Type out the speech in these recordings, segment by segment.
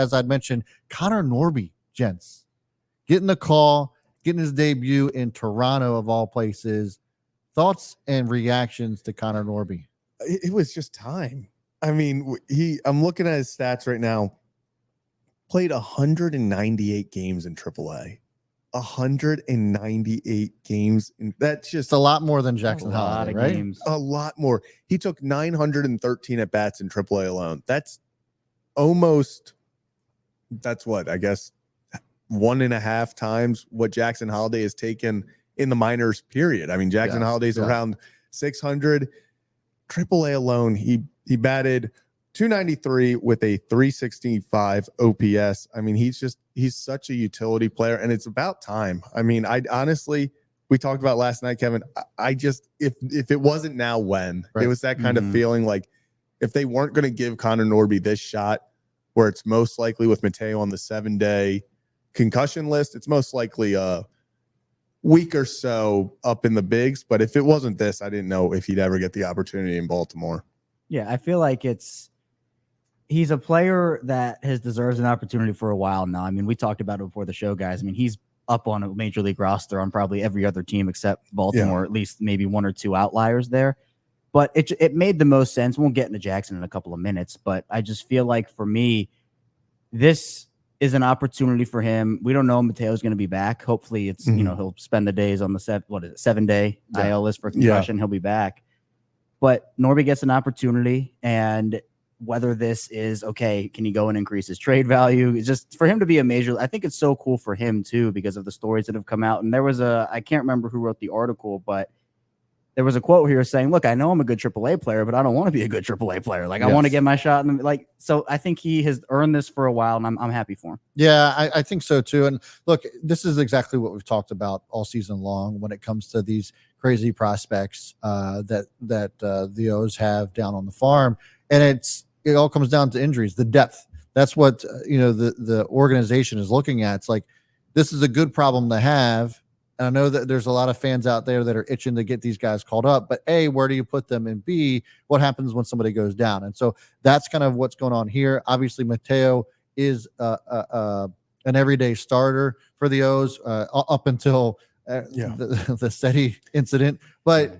as I'd mentioned, Conor Norby, gents, getting the call, getting his debut in Toronto of all places. Thoughts and reactions to Conor Norby? It was just time. I mean, I'm looking at his stats right now. Played 198 games in AAA. 198 games. That's just it's a lot more than Jackson Holliday, right? Games. A lot more. He took 913 at bats in AAA alone. That's almost, that's what, I guess, 1.5 times what Jackson Holliday has taken in the minors, period. I mean, Jackson Holliday's around 600. AAA alone, he batted 293 with a 365 OPS. I mean, he's such a utility player, and it's about time. I mean, I honestly, we talked about last night, Kevin. I just, if it wasn't now, when? Right. It was that kind of feeling like if they weren't going to give Conor Norby this shot, where it's most likely with Mateo on the 7-day concussion list, it's most likely a week or so up in the bigs. But if it wasn't this, I didn't know if he'd ever get the opportunity in Baltimore. Yeah, I feel like he's a player that has deserves an opportunity for a while now. I mean, we talked about it before the show, guys. I mean, he's up on a major league roster on probably every other team except Baltimore, at least maybe 1 or 2 outliers there. But it made the most sense. We'll get into Jackson in a couple of minutes, but I just feel like for me, this is an opportunity for him. We don't know if Mateo's going to be back. Hopefully it's, he'll spend the days on the 7-day IL list for concussion. He'll be back. But Norby gets an opportunity, and whether this is, okay, can he go and increase his trade value? It's just for him to be a major. I think it's so cool for him, too, because of the stories that have come out. And there was I can't remember who wrote the article, but there was a quote here saying, look, I know I'm a good AAA player, but I don't want to be a good AAA player. Like, I want to get my shot. So I think he has earned this for a while, and I'm happy for him. Yeah, I think so, too. And look, this is exactly what we've talked about all season long when it comes to these crazy prospects that the O's have down on the farm. And it all comes down to injuries, the depth. That's what, the organization is looking at. It's like, this is a good problem to have. And I know that there's a lot of fans out there that are itching to get these guys called up, but A, where do you put them? And B, what happens when somebody goes down? And so that's kind of what's going on here. Obviously, Mateo is an everyday starter for the O's up until the SETI incident. But,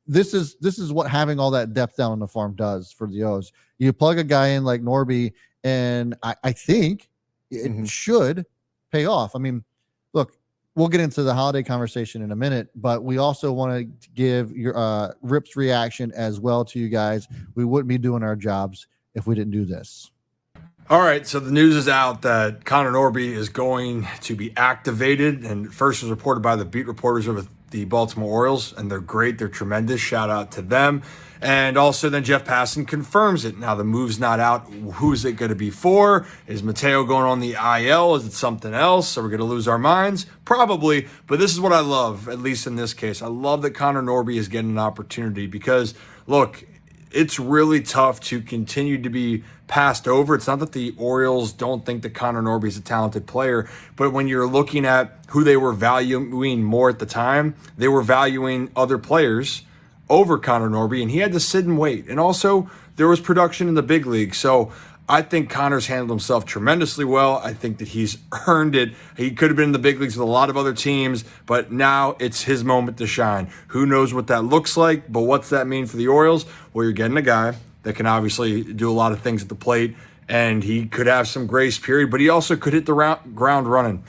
this is what having all that depth down on the farm does for the O's. You plug a guy in like Norby, and I think it should pay off. I mean, look, we'll get into the holiday conversation in a minute, but we also want to give your Rip's reaction as well to you guys. We wouldn't be doing our jobs if we didn't do this. All right, so the news is out that Conor Norby is going to be activated, and first was reported by the beat reporters of the Baltimore Orioles, and they're great. They're tremendous. Shout out to them. And also then Jeff Passan confirms it. Now the move's not out. Who's it going to be for? Is Mateo going on the IL? Is it something else? Are we going to lose our minds? Probably. But this is what I love, at least in this case. I love that Conor Norby is getting an opportunity because, look, it's really tough to continue to be passed over. It's not that the Orioles don't think that Conor Norby is a talented player, but when you're looking at who they were valuing more at the time, they were valuing other players over Conor Norby, and he had to sit and wait. And also, there was production in the big league. So I think Conor's handled himself tremendously well. I think that he's earned it. He could have been in the big leagues with a lot of other teams, but now it's his moment to shine. Who knows what that looks like, but what's that mean for the Orioles? Well, you're getting a guy that can obviously do a lot of things at the plate, and he could have some grace period, but he also could hit the ground running.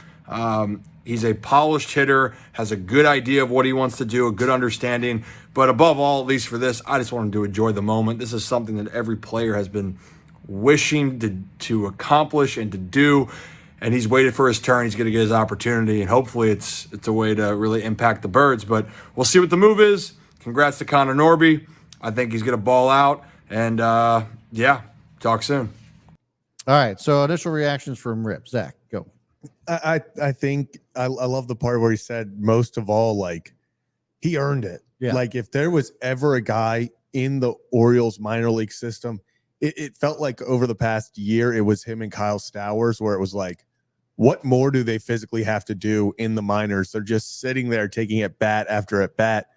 He's a polished hitter, has a good idea of what he wants to do, a good understanding. But above all, at least for this, I just want him to enjoy the moment. This is something that every player has been wishing to accomplish and to do. And he's waited for his turn. He's going to get his opportunity. And hopefully it's a way to really impact the Birds. But we'll see what the move is. Congrats to Conor Norby. I think he's going to ball out. And, talk soon. All right. So initial reactions from Rip. Zach, go. I think I love the part where he said most of all, like, he earned it. Yeah. Like, if there was ever a guy in the Orioles minor league system, it felt like over the past year, it was him and Kyle Stowers, where it was like, what more do they physically have to do in the minors? They're just sitting there taking at bat after at bat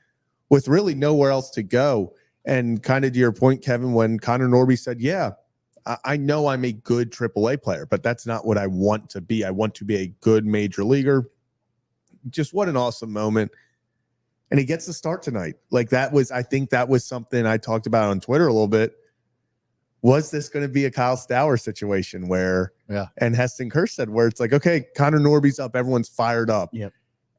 with really nowhere else to go. And kind of to your point, Kevin, when Conor Norby said, yeah, I know I'm a good AAA player, but that's not what I want to be. I want to be a good major leaguer. Just what an awesome moment. And he gets the start tonight. Like I think that was something I talked about on Twitter a little bit. Was this going to be a Kyle Stowers situation where, and Heston Kerr said, where it's like, okay, Conor Norby's up, everyone's fired up. Yep.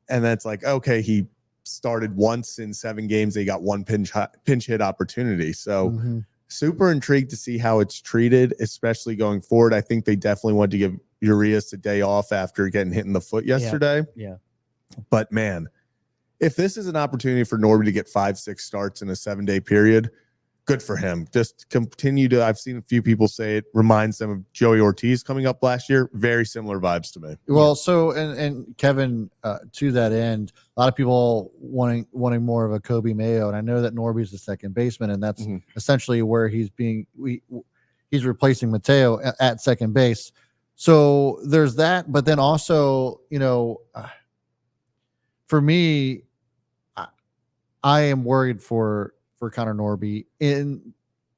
And that's like, okay, he started once in 7 games. They got 1 pinch hit opportunity. So super intrigued to see how it's treated, especially going forward. I think they definitely wanted to give Urias a day off after getting hit in the foot yesterday. Yeah. But man, if this is an opportunity for Norby to get 5-6 starts in a 7-day period, good for him. Just continue to, I've seen a few people say it reminds them of Joey Ortiz coming up last year. Very similar vibes to me. Well, so, and Kevin, to that end, a lot of people wanting more of a Kobe Mayo. And I know that Norby's the second baseman, and that's essentially where he's replacing Mateo at second base. So there's that. But then also, for me, I am worried for Conor Norby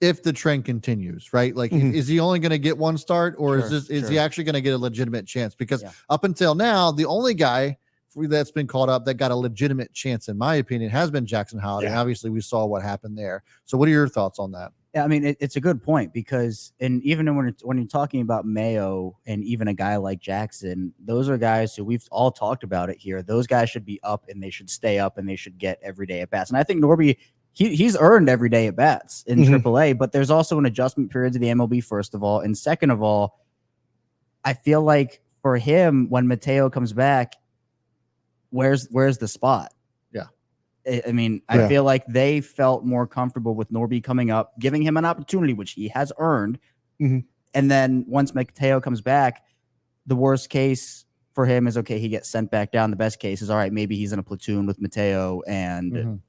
if the trend continues, right? Like, is he only going to get 1 start, or is he actually going to get a legitimate chance? Because up until now, the only guy that's been called up that got a legitimate chance, in my opinion, has been Jackson Holiday. Yeah. Obviously, we saw what happened there. So what are your thoughts on that? Yeah, I mean, it's a good point, because, and even when you're talking about Mayo and even a guy like Jackson, those are guys who we've all talked about it here. Those guys should be up, and they should stay up, and they should get every day at bats. And I think Norby, he's earned every day at bats in AAA, but there's also an adjustment period to the MLB, first of all. And second of all, I feel like for him, when Mateo comes back, where's the spot? I mean, I feel like they felt more comfortable with Norby coming up, giving him an opportunity, which he has earned. And then once Mateo comes back, the worst case for him is, okay, he gets sent back down. The best case is, all right, maybe he's in a platoon with Mateo and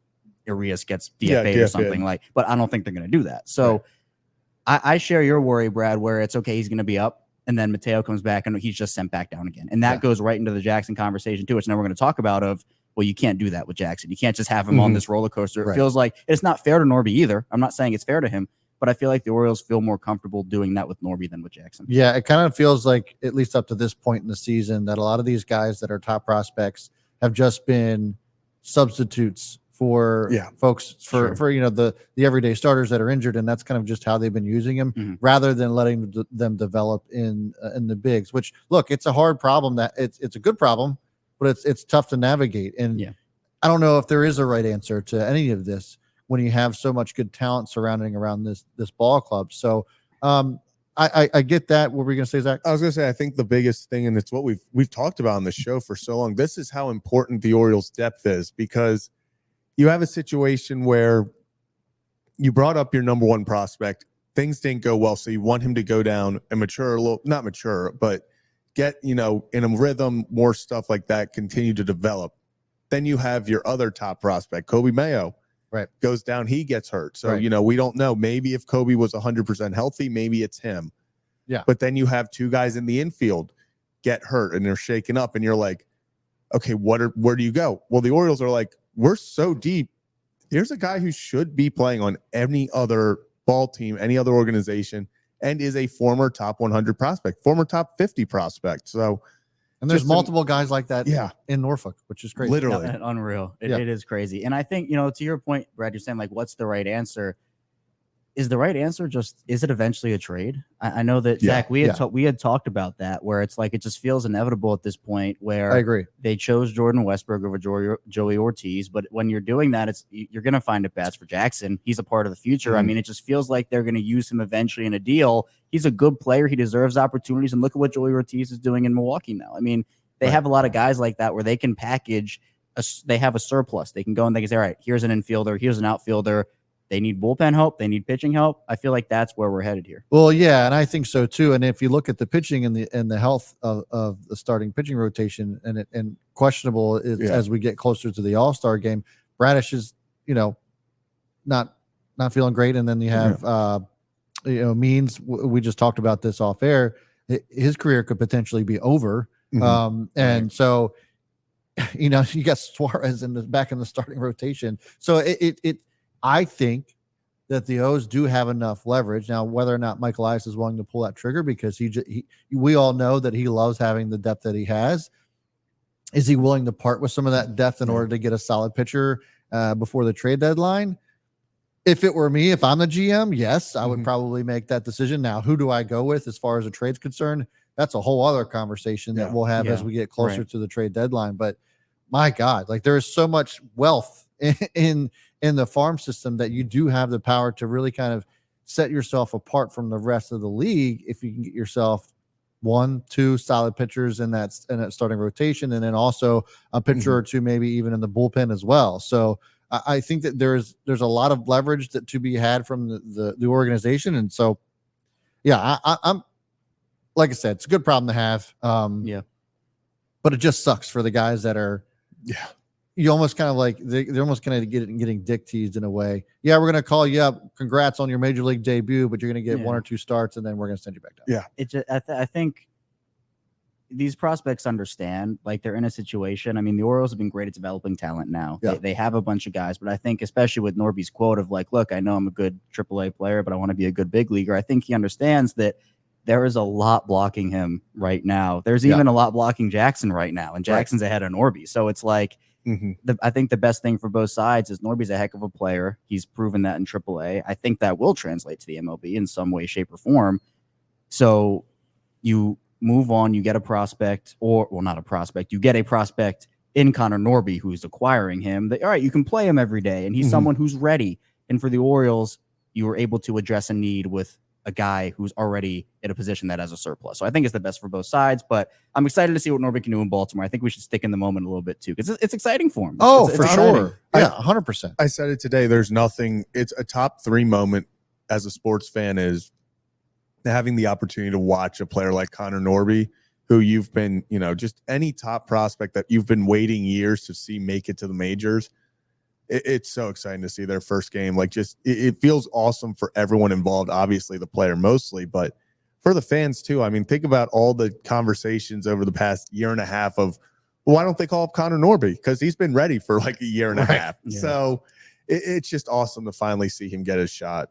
Urias gets DFA or something like, but I don't think they're going to do that. So I share your worry, Brad, where it's okay, he's going to be up, and then Mateo comes back and he's just sent back down again. And that goes right into the Jackson conversation too, which now we're going to talk about well, you can't do that with Jackson. You can't just have him on this roller coaster. It feels like it's not fair to Norby either. I'm not saying it's fair to him, but I feel like the Orioles feel more comfortable doing that with Norby than with Jackson. Yeah, it kind of feels like, at least up to this point in the season, that a lot of these guys that are top prospects have just been substitutes for folks for the everyday starters that are injured, and that's kind of just how they've been using them rather than letting them develop in the bigs. Which, look, it's a hard problem. That it's a good problem, but it's tough to navigate. And I don't know if there is a right answer to any of this when you have so much good talent surrounding around this ball club. So I get that. What were we going to say, Zach? I was going to say, I think the biggest thing, and it's what we've talked about on the show for so long, this is how important the Orioles depth is, because you have a situation where you brought up your number 1 prospect, things didn't go well, so you want him to go down and mature a little, not mature, but get, in a rhythm, more stuff like that, continue to develop. Then you have your other top prospect, Kobe Mayo, goes down, he gets hurt. So, we don't know. Maybe if Kobe was 100% healthy, maybe it's him. Yeah. But then you have 2 guys in the infield get hurt and they're shaken up, and you're like, okay, where do you go? Well, the Orioles are like, we're so deep. Here's a guy who should be playing on any other ball team, any other organization, and is a former top 100 prospect, former top 50 prospect. So, and there's multiple guys like that in Norfolk, which is crazy. Literally. Unreal. It is crazy. And I think, to your point, Brad, you're saying, like, what's the right answer? Is the right answer is it eventually a trade? I know that, Zach, we had talked about that, where it's like, it just feels inevitable at this point, where I agree. They chose Jordan Westberg over Joey Ortiz. But when you're doing that, you're going to find at bats for Jackson. He's a part of the future. I mean, it just feels like they're going to use him eventually in a deal. He's a good player. He deserves opportunities. And look at what Joey Ortiz is doing in Milwaukee now. I mean, they have a lot of guys like that where they can package. They have a surplus. They can go and they can say, all right, here's an infielder, here's an outfielder. They need bullpen help. They need pitching help. I feel like that's where we're headed here. Well, yeah, and I think so too. And if you look at the pitching and the health of the starting pitching rotation, and questionable as we get closer to the All-Star game, Bradish is not feeling great. And then you have Means. We just talked about this off air. His career could potentially be over. And so you got Suarez back in the starting rotation. So I think that the O's do have enough leverage. Now, whether or not Mike Elias is willing to pull that trigger, because we all know that he loves having the depth that he has. Is he willing to part with some of that depth in order to get a solid pitcher before the trade deadline? If it were me, if I'm the GM, yes, I would probably make that decision. Now, who do I go with as far as the trade's concerned? That's a whole other conversation that we'll have as we get closer to the trade deadline. But my God, like there is so much wealth in the farm system that you do have the power to really kind of set yourself apart from the rest of the league if you can get yourself 1-2 solid pitchers in that starting rotation, and then also a pitcher or two, maybe even in the bullpen as well. So I think that there's a lot of leverage that to be had from the organization, and so I'm like I said, it's a good problem to have. But it just sucks for the guys that are you almost kind of like they're almost kind of getting dick teased in a way. Yeah, we're gonna call you up. Congrats on your major league debut, but you're gonna get 1 or 2 starts, and then we're gonna send you back down. Yeah, it just, I think these prospects understand, like they're in a situation. I mean, the Orioles have been great at developing talent now. Yeah. They have a bunch of guys, but I think especially with Norby's quote of like, look, I know I'm a good AAA player, but I want to be a good big leaguer. I think he understands that there is a lot blocking him right now. There's even a lot blocking Jackson right now, and Jackson's ahead of Norby. So it's like, I think the best thing for both sides is Norby's a heck of a player. He's proven that in AAA. I think that will translate to the MLB in some way, shape, or form. So you move on, you get a prospect, not a prospect, you get a prospect in Conor Norby who's acquiring him. All right, you can play him every day, and he's someone who's ready. And for the Orioles, you were able to address a need with a guy who's already in a position that has a surplus. So I think it's the best for both sides, but I'm excited to see what Norby can do in Baltimore. I think we should stick in the moment a little bit too, because it's exciting for him. For exciting. sure. Yeah, 100%. I said it today. There's nothing. It's a top 3 moment as a sports fan is having the opportunity to watch a player like Conor Norby, who you've been, just any top prospect that you've been waiting years to see make it to the majors. It's so exciting to see their first game. Like, just it feels awesome for everyone involved. Obviously, the player mostly, but for the fans too. I mean, think about all the conversations over the past year and a half of, well, why don't they call up Conor Norby? Because he's been ready for like a year and a half. Yeah. So it's just awesome to finally see him get his shot.